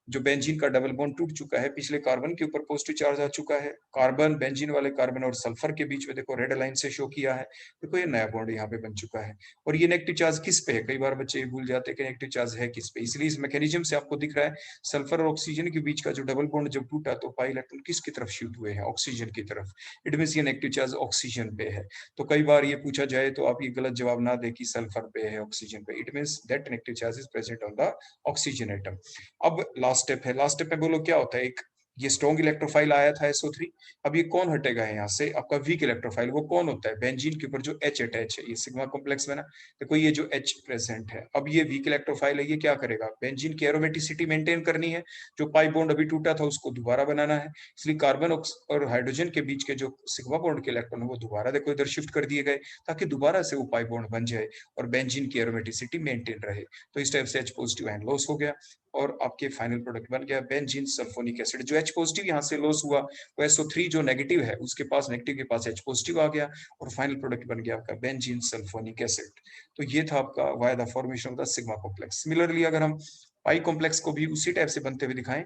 जो बेंजीन का डबल बॉन्ड टूट चुका है, पिछले कार्बन के ऊपर पॉजिटिव चार्ज आ चुका है, कार्बन बेंजीन वाले कार्बन और सल्फर के बीच में देखो रेड लाइन से शो किया है, देखो ये नया बॉन्ड यहाँ पे बन चुका है। और ये नेगेटिव चार्ज किस पे है, कई बार बच्चे ये भूल जाते हैं कि नेगेटिव चार्ज है किस पे, इसलिए इस मैकेनिज्म से आपको दिख रहा है सल्फर और ऑक्सीजन के बीच का जो डबल बॉन्ड जब टूटा तो पाई इलेक्ट्रॉन किसकी तरफ शिफ्ट हुए हैं, ऑक्सीजन की तरफ। इट मीन ये नेगेटिव चार्ज ऑक्सीजन पे है। तो कई बार ये पूछा जाए तो आप ये गलत जवाब ना दे कि सल्फर पे है ऑक्सीजन पे, it mean that negative charge is present on the oxygen atom. अब लास्ट स्टेप है, लास्ट स्टेप में बोलो क्या होता है, एक ये स्ट्रॉन्ग इलेक्ट्रोफाइल आया था SO3, अब ये कौन हटेगा यहाँ से, आपका वीक इलेक्ट्रोफाइल, वो कौन होता है, बेंजीन के ऊपर जो H अटैच है, ये सिग्मा कॉम्प्लेक्स में ना, देखो ये जो H प्रेजेंट है, अब ये वीक इलेक्ट्रोफाइल है, ये क्या करेगा, बेंजीन की एरोमेटिसिटी मेंटेन करनी है, जो पाई बॉन्ड अभी टूटा था उसको दोबारा बनाना है, इसलिए कार्बन और हाइड्रोजन के बीच के जो सिग्मा बॉन्ड के इलेक्ट्रॉन है वो दोबारा देखो इधर शिफ्ट कर दिए गए, ताकि दोबारा से वो पाई बॉन्ड बन जाए और बेंजीन की एरोमेटिसिटी मेंटेन रहे। तो इस टाइप से H पॉजिटिव आयन लॉस हो गया और आपके फाइनल प्रोडक्ट बन गया बेंजीन सल्फोनिक एसिड। जो H पॉजिटिव यहाँ से लॉस हुआ वो SO3 जो नेगेटिव है उसके पास, नेगेटिव के पास H पॉजिटिव आ गया और फाइनल प्रोडक्ट बन गया आपका बेंजीन सल्फोनिक एसिड। तो ये था आपका via the formation of the sigma complex. Similarly अगर हम पाई कॉम्प्लेक्स को भी उसी टाइप से बनते हुए दिखाएं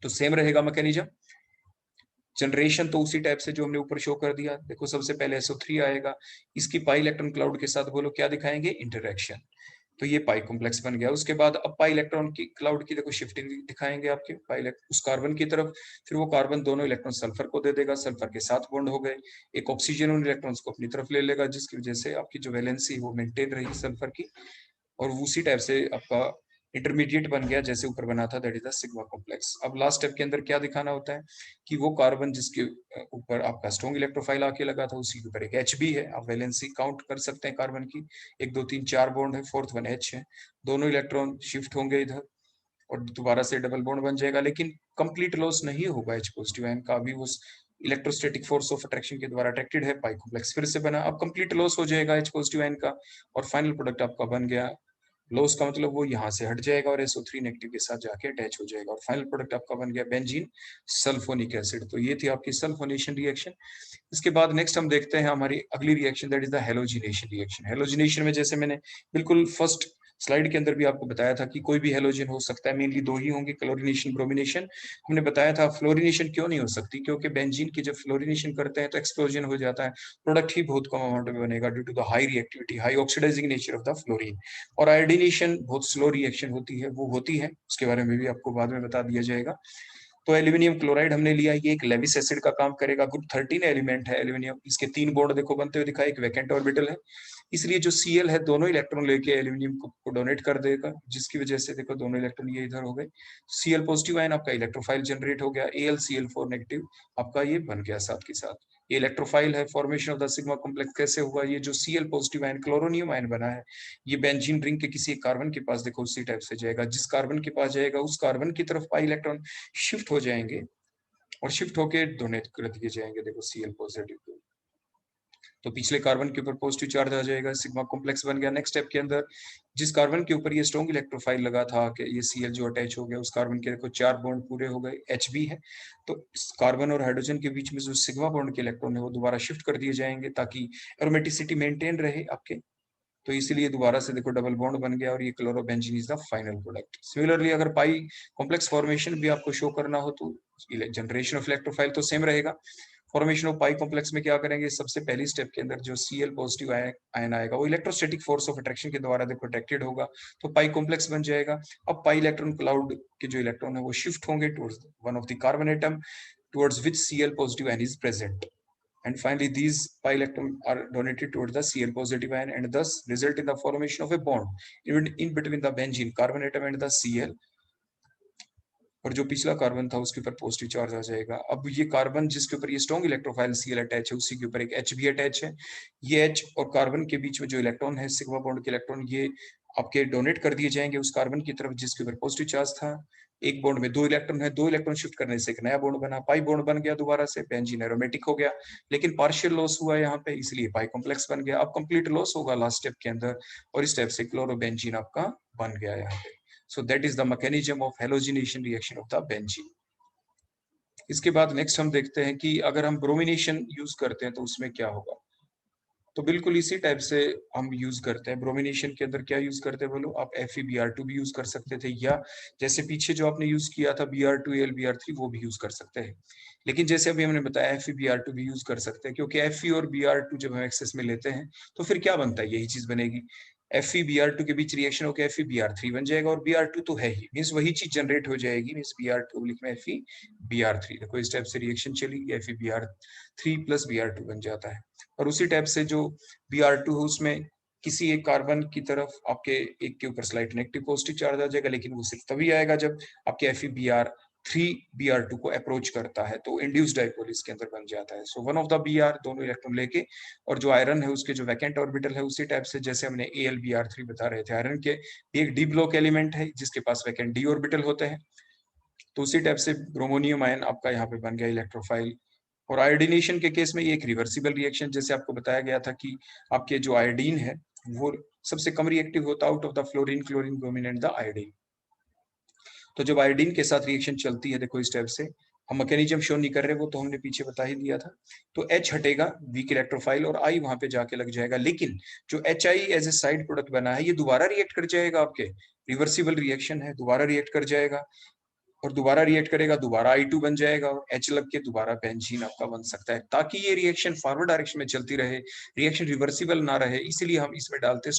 तो सेम रहेगा मैकेनिज्म, जनरेशन तो उसी टाइप से जो हमने ऊपर शो कर दिया। देखो सबसे पहले SO3 आएगा, इसकी पाई इलेक्ट्रॉन क्लाउड के साथ बोलो क्या दिखाएंगे, इंटरेक्शन, तो ये पाई कॉम्प्लेक्स बन गया। उसके बाद अब पाई इलेक्ट्रॉन की क्लाउड की देखो शिफ्टिंग दिखाएंगे आपके पाई उस कार्बन की तरफ, फिर वो कार्बन दोनों इलेक्ट्रॉन सल्फर को दे देगा, सल्फर के साथ बॉन्ड हो गए, एक ऑक्सीजन उन इलेक्ट्रॉन्स को अपनी तरफ ले लेगा, जिसकी वजह से आपकी जो वैलेंसी वो मेंटेन रही सल्फर की, और उसी टाइप से आपका इंटरमीडिएट बन गया जैसे ऊपर बना था, that is the sigma complex. अब लास्ट स्टेप के अंदर क्या दिखाना होता है कि वो कार्बन जिसके ऊपर आपका स्ट्रॉन्ग इलेक्ट्रोफाइल आके लगा था उसी के ऊपर एक H भी है, आप वैलेंसी काउंट कर सकते हैं कार्बन की, 1 2 3 4 बॉन्ड है, फोर्थ वन H है, दोनों इलेक्ट्रॉन शिफ्ट होंगे इधर और दोबारा से डबल बॉन्ड बन जाएगा, लेकिन कंप्लीट लॉस नहीं होगा H पॉजिटिव आयन का, अभी उस इलेक्ट्रोस्टैटिक फोर्स ऑफ अट्रैक्शन के द्वारा अट्रैक्टेड है, पाई कॉम्प्लेक्स फिर से बना, अब कंप्लीट लॉस हो जाएगा H पॉजिटिव आयन का और फाइनल प्रोडक्ट आपका बन गया लॉस का मतलब वो यहाँ से हट जाएगा और SO3 नेगेटिव के साथ जाके अटैच हो जाएगा और फाइनल प्रोडक्ट आपका बन गया बेंजीन सल्फोनिक एसिड। तो ये थी आपकी सल्फोनेशन रिएक्शन। इसके बाद नेक्स्ट हम देखते हैं हमारी अगली reaction, that is the halogenation reaction. Halogenation में जैसे मैंने बिल्कुल फर्स्ट स्लाइड के अंदर भी आपको बताया था कि कोई भी हेलोजन हो सकता है, मेनली दो ही होंगे, क्लोरीनेशन ब्रोमिनेशन। हमने बताया था फ्लोरिनेशन क्यों नहीं हो सकती, क्योंकि बेंजीन की जब फ्लोरिनेशन करते हैं तो एक्सप्लोजन हो जाता है, प्रोडक्ट ही बहुत कम अमाउंट में बनेगा due to the high reactivity, high oxidising nature of the fluorine. और आयोडीनेशन बहुत स्लो रिएक्शन होती है, वो होती है, उसके बारे में भी आपको बाद में बता दिया जाएगा। तो एल्यूमिनियम क्लोराइड हमने लिया, ये एक लेविस एसिड का काम करेगा, ग्रुप 13 एलिमेंट है एल्यूमिनियम, इसके 3 बॉन्ड देखो बनते हुए दिखाई, एक वैकेंट ऑर्बिटल है, इसलिए जो Cl है दोनों इलेक्ट्रॉन लेके एल्यूमिनियम को डोनेट कर देगा, जिसकी वजह से देखो दोनों इलेक्ट्रॉन ये इधर हो गए, Cl पॉजिटिव आयन आपका इलेक्ट्रोफाइल जनरेट हो गया, AlCl4 नेगेटिव आपका ये बन गया साथ के साथ, ये इलेक्ट्रोफाइल है। Formation of the sigma complex कैसे हुआ, ये जो Cl positive ion chloronium ion बना है, ये बेंजीन रिंग के किसी कार्बन के पास देखो उसी टाइप से जाएगा, जिस कार्बन के पास जाएगा उस कार्बन की तरफ पाई इलेक्ट्रॉन शिफ्ट हो जाएंगे और शिफ्ट होके डोनेट कर दिए जाएंगे देखो Cl पॉजिटिव को, तो पिछले कार्बन के ऊपर पॉजिटिव चार्ज आ जाएगा, सिग्मा कॉम्प्लेक्स बन गया। नेक्स्ट स्टेप के अंदर जिस कार्बन के ऊपर ये स्ट्रॉन्ग इलेक्ट्रोफाइल लगा था कि ये Cl जो अटैच हो गया, उस कार्बन के देखो 4 बॉन्ड पूरे हो गए, H भी है, तो इस कार्बन और हाइड्रोजन के बीच में जो सिग्मा बॉन्ड के इलेक्ट्रॉन है वो दोबारा शिफ्ट कर दिए जाएंगे ताकि एरोमेटिसिटी मेंटेन रहे आपके, तो इसीलिए दोबारा से देखो डबल बॉन्ड बन गया और ये chlorobenzene is the final product. Similarly अगर पाई कॉम्प्लेक्स फॉर्मेशन भी आपको शो करना हो तो जनरेशन ऑफ इलेक्ट्रोफाइल तो सेम रहेगा। फॉर्मेशन ऑफ पाई कॉम्प्लेक्स में क्या करेंगे, सबसे पहली स्टेप के अंदर जो Cl पॉजिटिव आयन आएगा वो इलेक्ट्रोस्टैटिक फोर्स ऑफ अट्रैक्शन के द्वारा देखो अट्रैक्टेड होगा, तो पाई कॉम्प्लेक्स बन जाएगा। अब पाई इलेक्ट्रॉन क्लाउड के जो इलेक्ट्रॉन है वो शिफ्ट होंगे towards one of the carbon atom towards which Cl positive ion is present, and finally these pi electrons are donated towards the Cl positive ion and thus result in the formation of a bond in between the benzene carbon atom and the Cl, और जो पिछला carbon था उसके ऊपर positive charge आ जाएगा। अब ये carbon जिसके ऊपर ये स्ट्रॉन्ग इलेक्ट्रोफाइल Cl अटैच है उसी के ऊपर एक H भी अटैच है, ये H और कार्बन के बीच में जो इलेक्ट्रॉन है सिग्मा बॉन्ड के इलेक्ट्रॉन ये आपके डोनेट कर दिए जाएंगे उस कार्बन की तरफ जिसके ऊपर पॉजिटिव चार्ज था। एक बॉन्ड में 2 इलेक्ट्रॉन है, 2 इलेक्ट्रॉन शिफ्ट करने से एक नया बॉन्ड बना, पाई बॉन्ड बन गया, दोबारा से बेंजीन एरोमेटिक हो गया, लेकिन पार्शियल लॉस हुआ यहाँ पे इसलिए पाई कॉम्प्लेक्स बन गया। अब कंप्लीट लॉस होगा लास्ट स्टेप के अंदर और इस स्टेप से क्लोरोबेंजीन आपका बन गया यहाँ पे। So that is the mechanism of halogenation reaction of the benzene. इसके बाद नेक्स्ट हम देखते हैं कि अगर हम ब्रोमिनेशन यूज करते हैं तो उसमें क्या होगा। तो बिल्कुल इसी टाइप से हम यूज करते हैं। ब्रोमिनेशन के अंदर क्या यूज करते हैं बोलो, आप FeBr2 भी यूज कर सकते थे, या जैसे पीछे जो आपने यूज किया था Br2 Br3 वो भी यूज कर सकते हैं। लेकिन जैसे अभी हमने बताया FeBr2 भी यूज कर सकते हैं, क्योंकि Fe और Br2 जब हम एक्सेस में लेते हैं तो फिर क्या बनता है, यही चीज बनेगी। FeBr2 के बीच रिएक्शन होकर FeBr3 बन जाएगा, और Br2 तो है ही, मीन्स वही चीज जनरेट हो जाएगी, मीन्स Br2 लिख में FeBr3, देखो इस टाइप से रिएक्शन चलेगी, FeBr3 प्लस Br2 बन जाता है। और उसी टाइप से जो Br2 है उसमें किसी एक कार्बन की तरफ आपके एक के ऊपर स्लाइट नेगेटिव पॉजिटिव चार्ज आ जाएगा, लेकिन वो सिर्फ तभी आएगा जब आपके FeBr3 Br2 को अप्रोच करता है, तो इंड्यूस्ड डाइपोल इसके अंदर बन जाता है। So one of the Br दोनों इलेक्ट्रॉन लेके, और जो आयरन है उसके जो वैकेंट ऑर्बिटल है उसी टाइप से जैसे हमने AlBr3 बता रहे थे, आयरन के एक डी ब्लॉक एलिमेंट है जिसके पास वैकेंट डी ऑर्बिटल होते हैं, तो उसी टाइप से ब्रोमोनियम आयन आपका यहाँ पे बन गया इलेक्ट्रोफाइल। और आयोडीनेशन के केस में ये एक रिवर्सिबल रिएक्शन, जैसे आपको बताया गया था कि आपके जो आयोडीन है वो सबसे कम रिएक्टिव होता है out of the fluorine chlorine bromine and the iodine. तो जब आयोडीन के साथ रिएक्शन चलती है, देखो इस टाइप से, हम मैकेनिज्म शो नहीं कर रहे, वो तो हमने पीछे बता ही दिया था। तो H हटेगा, वीक इलेक्ट्रोफाइल, और I वहां पे जाके लग जाएगा, लेकिन जो HI as a side product बना है ये दोबारा रिएक्ट कर जाएगा, आपके रिवर्सिबल रिएक्शन है, दोबारा रिएक्ट कर जाएगा, और दोबारा रिएक्ट करेगा, दोबारा I2 बन जाएगा, और H लग के दोबारा बेंजीन आपका बन सकता है। ताकि ये रिएक्शन फॉरवर्ड डायरेक्शन में चलती रहे, रिएक्शन रिवर्सिबल ना रहे, इसलिए हम इसमें डालते हैं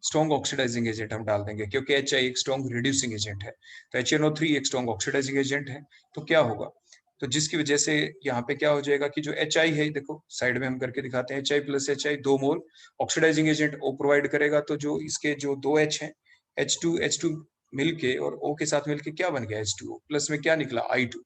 स्ट्रॉन्ग ऑक्सीडाइजिंग एजेंट हम डाल देंगे, क्योंकि HI एक स्ट्रॉन्ग रिड्यूसिंग एजेंट है, तो HNO3 एक स्ट्रॉन्ग ऑक्सीडाइजिंग एजेंट है। तो क्या होगा, तो जिसकी वजह से यहाँ पे क्या हो जाएगा कि जो HI है, देखो साइड में हम करके दिखाते हैं, HI प्लस HI 2 मोल ऑक्सीडाइजिंग एजेंट O प्रोवाइड करेगा, तो जो इसके जो दो H है, H2 मिलके और O के साथ मिलके क्या बन गया, H2O प्लस में क्या निकला, I2।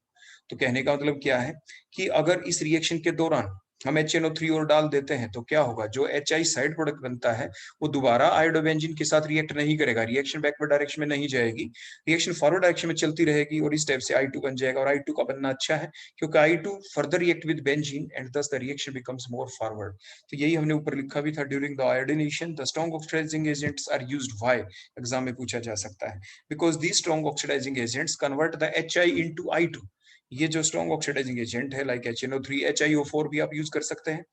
तो कहने का मतलब क्या है कि अगर इस रिएक्शन के दौरान हम HNO3 और डाल देते हैं तो क्या होगा, जो HI साइड प्रोडक्ट बनता है वो दोबारा आयोडोबेंजीन के साथ रिएक्ट नहीं करेगा, रिएक्शन बैकवर्ड डायरेक्शन में नहीं जाएगी, रिएक्शन फॉरवर्ड डायरेक्शन में चलती रहेगी, और इस टाइप से I2 बन जाएगा। और I2 का बनना अच्छा है क्योंकि I2 further react with benzene and thus the reaction becomes more forward। तो यही हमने ऊपर लिखा भी था, during the iodination the strong oxidising agents are used, why exam में पूछा जा सकता है, because these strong oxidizing agents convert the HI into I2। ये जो स्ट्रॉन्ग ऑक्सीडाइजिंग एजेंट है लाइक HNO3 HiO4 भी आप यूज कर सकते हैं,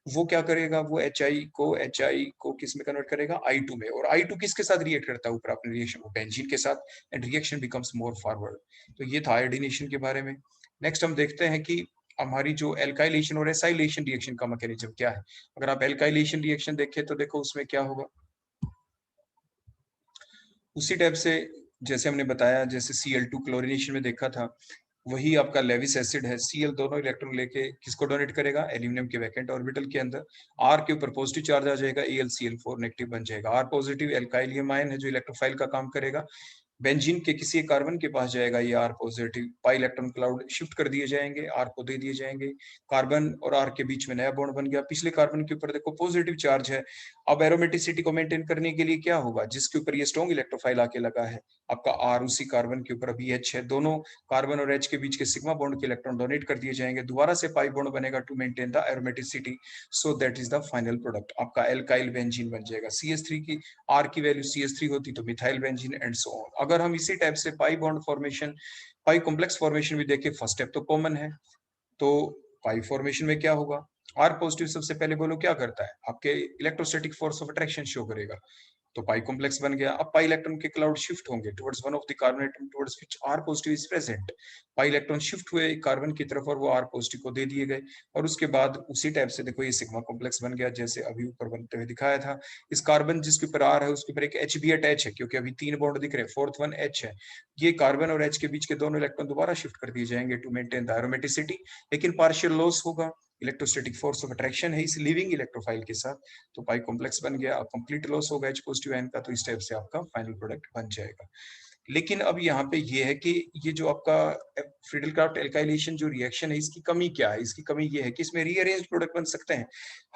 वो क्या करेगा, वो HI को किस में कन्वर्ट करेगा, I2 में, और I2 किसके साथ रिएक्ट करता है ऊपर अपने रिएक्शन को बेंजीन के साथ, and reaction becomes more forward. तो ये था आयोडीनेशन के बारे में। नेक्स्ट हम देखते हैं कि हमारी जो एल्काइलेशन और एसाइलेशन रिएक्शन का मैकेनिज्म क्या है। अगर आप एल्काइलेशन रिएक्शन देखें तो देखो उसमें क्या होगा, उसी टाइप से जैसे हमने बताया, जैसे Cl2 क्लोरीनेशन में देखा था, वही आपका लेविस एसिड है, Cl दोनों इलेक्ट्रॉन लेके किसको डोनेट करेगा, एल्यूमिनियम के वैकेंट ऑर्बिटल के अंदर, R के ऊपर पॉजिटिव चार्ज आ जाएगा, AlCl4 नेगेटिव बन जाएगा, R पॉजिटिव एल्काइलियम आयन है जो इलेक्ट्रोफाइल का काम करेगा, बेंजीन के किसी एक कार्बन के पास जाएगा, ये R positive, pi electron cloud shift कर दिए जाएंगे, R को दे दिए जाएंगे, कार्बन और R के बीच में नया बॉन्ड बन गया, पिछले कार्बन के ऊपर देखो पॉजिटिव चार्ज है। अब एरोमेटिसिटी को मेंटेन करने के लिए क्या होगा, जिसके ऊपर ये स्ट्रॉन्ग इलेक्ट्रोफाइल आके लगा है, आपका R उसी कार्बन के ऊपर अभी H है, दोनों कार्बन और H के बीच के सिग्मा बॉन्ड के इलेक्ट्रॉन डोनेट कर दिए जाएंगे, दोबारा से पाई बॉन्ड बनेगा to maintain the aromaticity, so that is the final product, आपका एल्काइल बेंजीन बन जाएगा। CH3 की R की वैल्यू CH3 होती तो methyl benzene and so on. अगर हम इसी टाइप से पाई बॉन्ड फॉर्मेशन, पाई कॉम्प्लेक्स फॉर्मेशन भी देखें, फर्स्ट स्टेप तो कॉमन है, तो पाई फॉर्मेशन में क्या होगा, आर पॉजिटिव सबसे पहले बोलो क्या करता है, आपके electrostatic force of attraction show करेगा, तो पाई कॉम्प्लेक्स बन गया। अब पाई इलेक्ट्रॉन के क्लाउड शिफ्ट होंगे towards one of the carbon atom towards which are positive is present, pi electron shift हुए कार्बन की तरफ और वो आर पॉजिटिव को दे दिए गए, और उसके बाद उसी टाइप से देखो ये सिग्मा कॉम्प्लेक्स बन गया जैसे अभी ऊपर बनते हुए दिखाया था। इस कार्बन जिसके ऊपर आर है उसके ऊपर एक एच भी अटैच है, क्योंकि अभी 3 बॉन्ड दिख रहे हैं, फोर्थ वन एच है, ये कार्बन और एच के बीच के दोनों इलेक्ट्रॉन दोबारा शिफ्ट कर दिए जाएंगे टू मेंटेन द एरोमेटिसिटी, लेकिन पार्शियल लॉस होगा, इलेक्ट्रोस्टैटिक फोर्स ऑफ अट्रैक्शन है इस लिविंग इलेक्ट्रोफाइल के साथ, तो पाई कॉम्प्लेक्स बन गया, कंप्लीट लॉस होगा H पॉजिटिव आयन का, तो इस टाइप से आपका फाइनल प्रोडक्ट बन जाएगा। लेकिन अब यहाँ पे ये है कि ये जो आपका फ्रीडल-क्राफ्ट एल्काइलेशन जो रिएक्शन है इसकी कमी क्या है, इसकी कमी ये है कि इसमें रीअरेंज्ड प्रोडक्ट बन सकते हैं।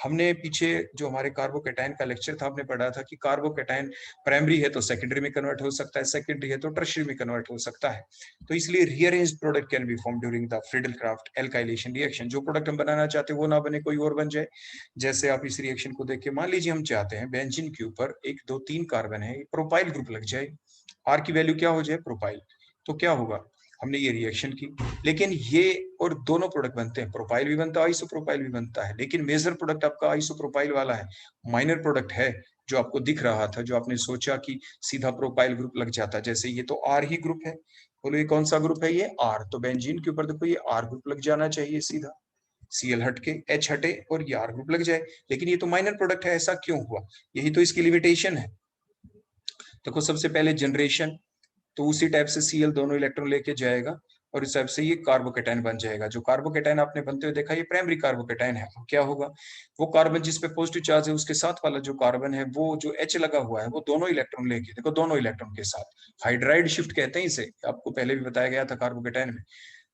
हमने पीछे जो हमारे कार्बोकैटायन का लेक्चर था, हमने पढ़ा था कि कार्बोकैटायन प्राइमरी है तो सेकेंडरी में कन्वर्ट हो सकता है, सेकेंडरी है तो टर्शियरी में कन्वर्ट हो सकता है, तो इसलिए rearranged product can be form during the Friedel-Crafts alkylation reaction. जो प्रोडक्ट हम बनाना चाहते हैं वो ना बने, कोई और बन जाए। जैसे आप इस रिएक्शन को देखिए, मान लीजिए हम चाहते हैं बेंजीन के ऊपर 1 2 3 कार्बन है, प्रोपाइल ग्रुप लग जाए, आर की वैल्यू क्या हो जाए, प्रोपाइल, तो क्या होगा, हमने ये रिएक्शन की, लेकिन ये और दोनों प्रोडक्ट बनते हैं, प्रोपाइल भी बनता है, आइसोप्रोपाइल भी बनता है, लेकिन मेजर प्रोडक्ट आपका आइसोप्रोपाइल वाला है। माइनर प्रोडक्ट है जो आपको दिख रहा था, जो आपने सोचा कि सीधा प्रोपाइल ग्रुप लग जाता, जैसे ये तो आर ही ग्रुप है, बोलो ये कौन सा ग्रुप है, ये आर, तो बेंजीन के ऊपर देखो ये आर ग्रुप लग जाना चाहिए सीधा, सीएल हट के एच हटे और ये आर ग्रुप लग जाए, लेकिन ये तो माइनर प्रोडक्ट है, ऐसा क्यों हुआ, यही तो इसकी लिमिटेशन है। देखो सबसे पहले जनरेशन, तो उसी टाइप से सीएल दोनों इलेक्ट्रॉन लेके जाएगा और इस टाइप से ये कार्बोकेटाइन बन जाएगा। जो कार्बोकेटाइन आपने बनते हुए देखा, ये प्राइमरी कार्बोकेटाइन है। क्या होगा, वो कार्बन जिस पे पॉजिटिव चार्ज है उसके साथ वाला जो कार्बन है, वो जो एच लगा हुआ है, वो दोनों इलेक्ट्रॉन लेके, देखो दोनों इलेक्ट्रॉन के साथ, हाइड्राइड शिफ्ट कहते हैं इसे, आपको पहले भी बताया गया था कार्बोकेटाइन में,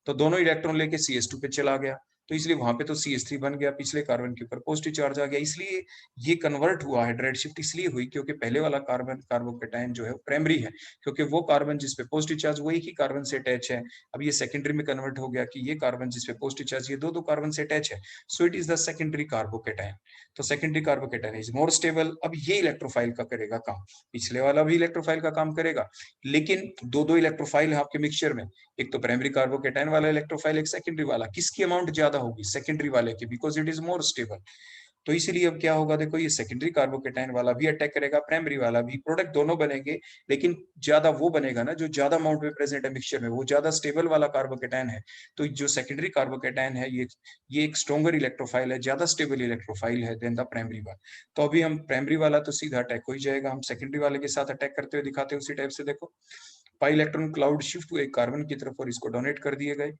तो दोनों इलेक्ट्रॉन लेके CH2 पे चला गया, तो इसलिए वहां पे तो CH3 बन गया, पिछले कार्बन के ऊपर पॉजिटिव चार्ज आ गया, इसलिए ये कन्वर्ट हुआ, हाइड्राइड शिफ्ट इसलिए हुई क्योंकि पहले वाला कार्बन कार्बोकेटाइन जो है प्राइमरी है, क्योंकि वो कार्बन जिसपे पॉजिटिव चार्ज वो एक ही कार्बन से अटैच है। अब ये सेकेंडरी में कन्वर्ट हो गया कि ये कार्बन जिसपे पॉजिटिव चार्ज ये दो दो कार्बन से अटैच है, so it is the secondary carbocation. तो secondary carbocation is more stable. अब ये इलेक्ट्रोफाइल का करेगा काम, पिछले वाला भी इलेक्ट्रोफाइल का काम करेगा, लेकिन दो दो इलेक्ट्रोफाइल है आपके मिक्सचर में, एक तो प्राइमरी कार्बोकेटाइन वाला इलेक्ट्रोफाइल, एक सेकेंडरी वाला, किसकी अमाउंट ज्यादा होगी, सेकेंडरी वाले की, because it is more stable. तो इसीलिए अब क्या होगा, देखो ये सेकेंडरी कार्बोकेटाइन वाला भी अटैक करेगा, प्राइमरी वाला भी, प्रोडक्ट दोनों बनेंगे, लेकिन ज्यादा वो बनेगा ना जो ज्यादा अमाउंट में प्रेजेंट है मिक्सचर में, वो ज्यादा स्टेबल वाला कार्बोकेटाइन है। तो जो सेकेंडरी कार्बोकेटाइन है ये एक स्ट्रॉन्गर इलेक्ट्रोफाइल है, ज्यादा स्टेबल इलेक्ट्रोफाइल है देन द प्राइमरी वाला। तो अभी हम प्राइमरी वाला तो सीधा अटैक हो ही जाएगा, हम सेकेंडरी वाले के साथ अटैक करते हुए दिखाते हैं उसी टाइप से। देखो पाई इलेक्ट्रॉन क्लाउड शिफ्ट हुए कार्बन की तरफ और इसको डोनेट कर दिए गए,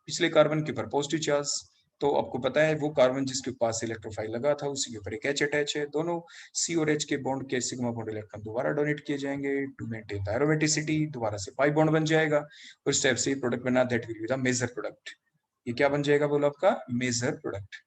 पिछले कार्बन के ऊपर पॉजिटिव चार्ज, तो आपको पता है वो कार्बन जिसके पास इलेक्ट्रोफाइल लगा था उसी के ऊपर एक एच अटैच है, दोनों सी और एच के बॉन्ड के सिग्मा बॉन्ड इलेक्ट्रॉन दोबारा डोनेट किए जाएंगे टू मेंटेन द एरोमेटिसिटी, दोबारा से पाई बॉन्ड बन जाएगा, उस टाइप से प्रोडक्ट बना, that will be the major product. ये क्या बन जाएगा बोलो, आपका मेजर प्रोडक्ट।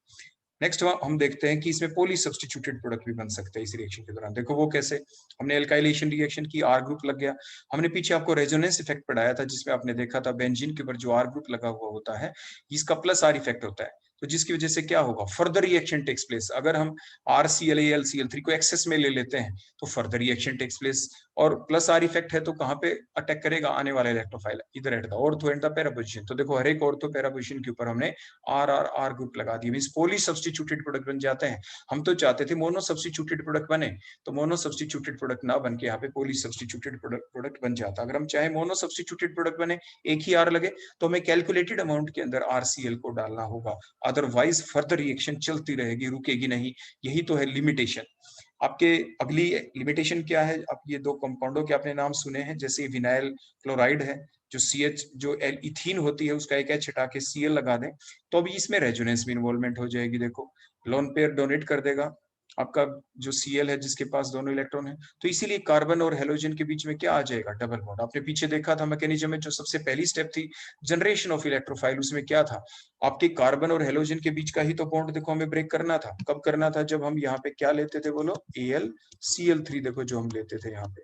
नेक्स्ट हम देखते हैं कि इसमें पॉली सब्स्टिट्यूटेड प्रोडक्ट भी बन सकते हैं इस रिएक्शन के दौरान। देखो वो कैसे, हमने एल्काइलेशन रिएक्शन की, आर ग्रुप लग गया, हमने पीछे आपको रेजोनेंस इफेक्ट पढ़ाया था जिसमें आपने देखा था बेंजीन के ऊपर जो आर ग्रुप लगा हुआ होता है इसका प्लस आर इफेक्ट होता है, तो जिसकी वजह से क्या होगा, फर्दर रिएक्शन टेक्स प्लेस। अगर हम RCl को एक्सेस में ले लेते हैं तो फर्दर रिएक्शन टेक्स प्लेस, और प्लस आर इफेक्ट है तो कहां पे अटैक करेगा, आने वाला इलेक्ट्रोफाइल इधर at the ortho and the para position. तो देखो हर एक ऑर्थो पैरा पोजीशन के ऊपर हमने आर ग्रुप लगा दिए, मींस पॉली सब्स्टिट्यूटेड प्रोडक्ट बन जाते हैं। हम तो चाहते थे मोनो सब्स्टिट्यूटेड प्रोडक्ट बने, तो मोनो सब्स्टिट्यूटेड प्रोडक्ट ना बन के यहाँ पे पॉली सब्स्टिट्यूटेड प्रोडक्ट बन जाता। अगर हम चाहे मोनो सब्स्टिट्यूटेड प्रोडक्ट बने, एक ही आर लगे, तो हमें कैलकुलेटेड अमाउंट के अंदर RCl को डालना होगा, अदरवाइज फर्दर रिएक्शन चलती रहेगी, रुकेगी नहीं। यही तो है लिमिटेशन। आपके अगली लिमिटेशन क्या है, आप ये दो कंपाउंडों के आपने नाम सुने हैं, जैसे विनाइल क्लोराइड है, जो CH जो इथीन होती है उसका एक H हटा के Cl लगा दें, तो अभी इसमें रेजोनेंस में इन्वॉल्वमेंट हो जाएगी। देखो लोन पेयर डोनेट कर देगा आपका जो Cl है जिसके पास दोनों इलेक्ट्रॉन है, तो इसीलिए कार्बन और हेलोजन के बीच में क्या आ जाएगा, डबल बॉन्ड। आपने पीछे देखा था मैकेनिज्म में, जो सबसे पहली स्टेप थी जनरेशन ऑफ इलेक्ट्रोफाइल, उसमें क्या था, आपके कार्बन और हेलोजन के बीच का ही तो बॉन्ड देखो हमें ब्रेक करना था। कब करना था, जब हम यहाँ पे क्या लेते थे बोलो, AlCl3, देखो जो हम लेते थे यहाँ पे,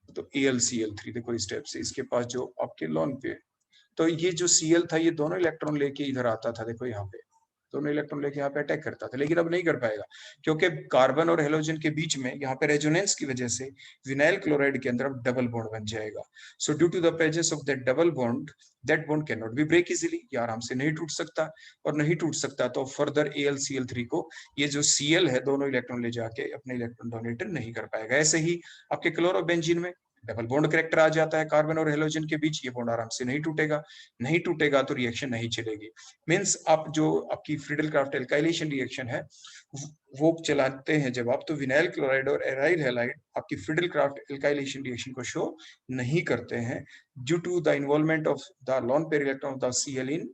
तो AlCl3 देखो इस टाइप से, इसके पास जो आपके लोन पे, तो ये जो Cl था ये दोनों इलेक्ट्रॉन लेके इधर आता था, देखो यहाँ पे दोनों इलेक्ट्रॉन लेके यहाँ पे अटैक करता था, लेकिन अब नहीं कर पाएगा क्योंकि कार्बन और हेलोजन के बीच में यहाँ पे रेजोनेंस की वजह से विनाइल क्लोराइड के अंदर अब डबल बॉन्ड बन जाएगा। So due to the presence of that double bond, that bond can not be break easily, ये आराम से नहीं टूट सकता, और नहीं टूट सकता तो फर्दर AlCl3 को ये जो Cl है दोनों इलेक्ट्रॉन ले जाके अपने इलेक्ट्रॉन डोनेट नहीं कर पाएगा। ऐसे ही आपके क्लोरोबेंजीन में डबल बॉन्ड करेक्टर आ जाता है कार्बन और हेलोजन के बीच, ये बॉन्ड आराम से नहीं टूटेगा, नहीं टूटेगा तो रिएक्शन नहीं चलेगी। मींस आप जो आपकी फ्रीडल क्राफ्ट एल्काइलेशन रिएक्शन है वो चलाते हैं जब आप, तो विनाइल क्लोराइड और एराइल हैलाइड आपकी फ्रीडल क्राफ्ट एल्काइलेशन रिएक्शन को शो नहीं करते हैं, due to the involvement of the lone pair electron of the Cl in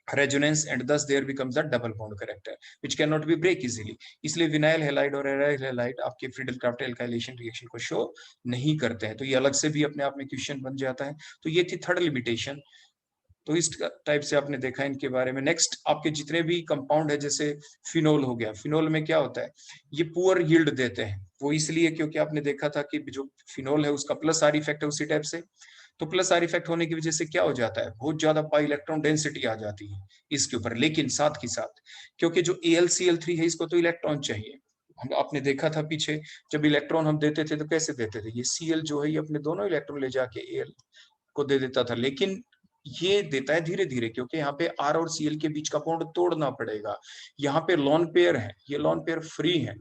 resonance, and thus there becomes a double bond character which cannot be break easily। इसलिए vinyl halide और aryl halide आपके Friedel Crafts alkylation reaction को show नहीं करते हैं, तो ये अलग से भी अपने आप में क्वेश्चन बन जाता है। तो ये थी थर्ड लिमिटेशन। तो इस टाइप से आपने देखा इनके बारे में। नेक्स्ट आपके जितने भी कंपाउंड है, जैसे फिनोल हो गया, फिनोल में क्या होता है, ये पुअर यील्ड देते हैं, वो इसलिए क्योंकि आपने देखा था कि जो फिनोल है उसका प्लस आर इफेक्ट है उसी टाइप से, तो प्लस आर इफेक्ट होने की वजह से क्या हो जाता है, बहुत ज्यादा पाई इलेक्ट्रॉन डेंसिटी आ जाती है इसके ऊपर, लेकिन साथ ही साथ क्योंकि जो AlCl3 है इसको तो इलेक्ट्रॉन चाहिए, हम आपने देखा था पीछे जब इलेक्ट्रॉन हम देते थे तो कैसे देते थे, ये Cl जो है ये अपने दोनों इलेक्ट्रॉन ले जाके Al को दे देता था, लेकिन ये देता है धीरे धीरे, क्योंकि यहाँ पे R और Cl के बीच का बॉन्ड तोड़ना पड़ेगा। यहाँ पे लोन पेयर है, ये लोन पेयर फ्री है,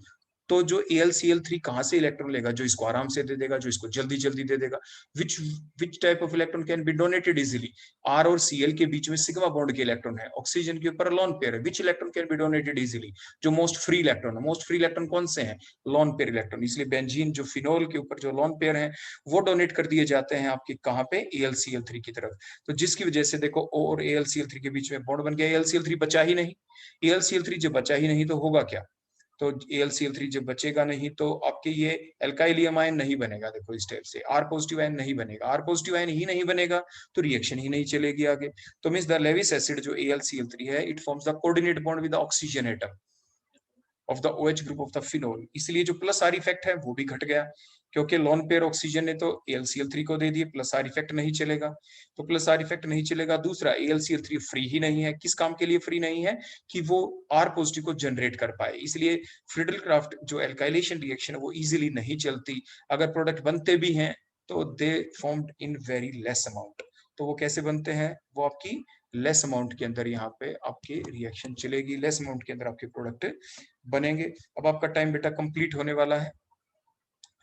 तो जो AlCl3 कहाँ से इलेक्ट्रॉन लेगा? जो इसको आराम से दे देगा, जो इसको जल्दी जल्दी दे देगा। Which type of electron can be donated easily? R और Cl के बीच में सिग्मा बॉन्ड के इलेक्ट्रॉन है, ऑक्सीजन के ऊपर लोन पेयर है। Which electron can be donated easily? जो मोस्ट फ्री इलेक्ट्रॉन है। मोस्ट फ्री इलेक्ट्रॉन कौन से हैं? Lone pair electron. इसलिए बेंजीन जो फिनोल के ऊपर जो लोन पेयर है वो डोनेट कर दिए जाते हैं आपके कहाँ पे? AlCl3 की तरफ। तो जिसकी वजह से देखो O और AlCl3 के बीच में बॉन्ड बन गया, AlCl3 बचा ही नहीं। AlCl3 जब बचा ही नहीं तो होगा क्या? तो AlCl3 जब बचेगा नहीं तो आपके ये एल्काइलियम आयन नहीं बनेगा। देखो इस टाइप से R पॉजिटिव आयन नहीं बनेगा। R पॉजिटिव आयन ही नहीं बनेगा तो रिएक्शन ही नहीं चलेगी आगे। तो मींस द लेविस एसिड जो AlCl3 है, it forms the coordinate bond with the oxygen atom of the OH group of the phenol. इसलिए जो प्लस R इफेक्ट है वो भी घट गया, क्योंकि लोन पेयर ऑक्सीजन ने तो AlCl3 को दे दिए, प्लस R इफेक्ट नहीं चलेगा। तो प्लस R इफेक्ट नहीं चलेगा। दूसरा, AlCl3 फ्री ही नहीं है। किस काम के लिए फ्री नहीं है? कि वो R पॉजिटिव को जनरेट कर पाए। इसलिए फ्रीडल क्राफ्ट जो एल्काइलेशन रिएक्शन है वो इजीली नहीं चलती। अगर प्रोडक्ट बनते भी हैं तो दे formed in very less amount. तो वो कैसे बनते हैं? वो आपकी लेस अमाउंट के अंदर यहाँ पे आपकी रिएक्शन चलेगी, लेस अमाउंट के अंदर आपके प्रोडक्ट बनेंगे। अब आपका टाइम बेटा कंप्लीट होने वाला है।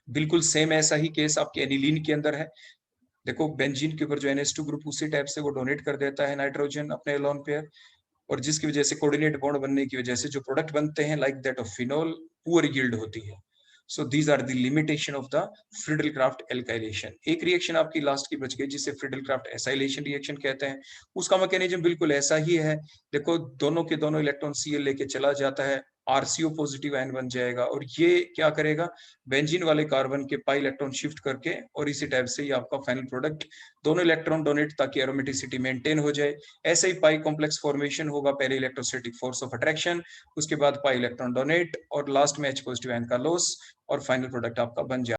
बिल्कुल सेम ऐसा ही केस आपके एनिलीन के अंदर है। देखो बेंजीन के ऊपर जो NH2 ग्रुप उसी टाइप से वो डोनेट कर देता है नाइट्रोजन अपने लोन पेयर, और जिसकी वजह से कोऑर्डिनेट बॉन्ड बनने की वजह से जो प्रोडक्ट बनते हैं like that of phenol, poor yield होती है। So these are the limitation of the Friedel Crafts alkylation. एक रिएक्शन आपकी लास्ट की बच गई जिसे फ्रीडल क्राफ्ट एसाइलेशन रिएक्शन कहते हैं। उसका मैकेनिज्म बिल्कुल ऐसा ही है। देखो दोनों के दोनों इलेक्ट्रॉन Cl लेके चला जाता है, RCO पॉजिटिव आयन बन जाएगा, और ये क्या करेगा? बेंजीन वाले कार्बन के पाई इलेक्ट्रॉन शिफ्ट करके, और इसी टाइप से ये आपका फाइनल प्रोडक्ट, दोनों इलेक्ट्रॉन डोनेट ताकि एरोमेटिसिटी मेंटेन हो जाए। ऐसे ही पाई कॉम्प्लेक्स फॉर्मेशन होगा, पहले इलेक्ट्रोस्टैटिक फोर्स ऑफ अट्रैक्शन, उसके बाद पाई इलेक्ट्रॉन डोनेट, और लास्ट में H पॉजिटिव आयन का लॉस, और फाइनल प्रोडक्ट आपका बन जाए।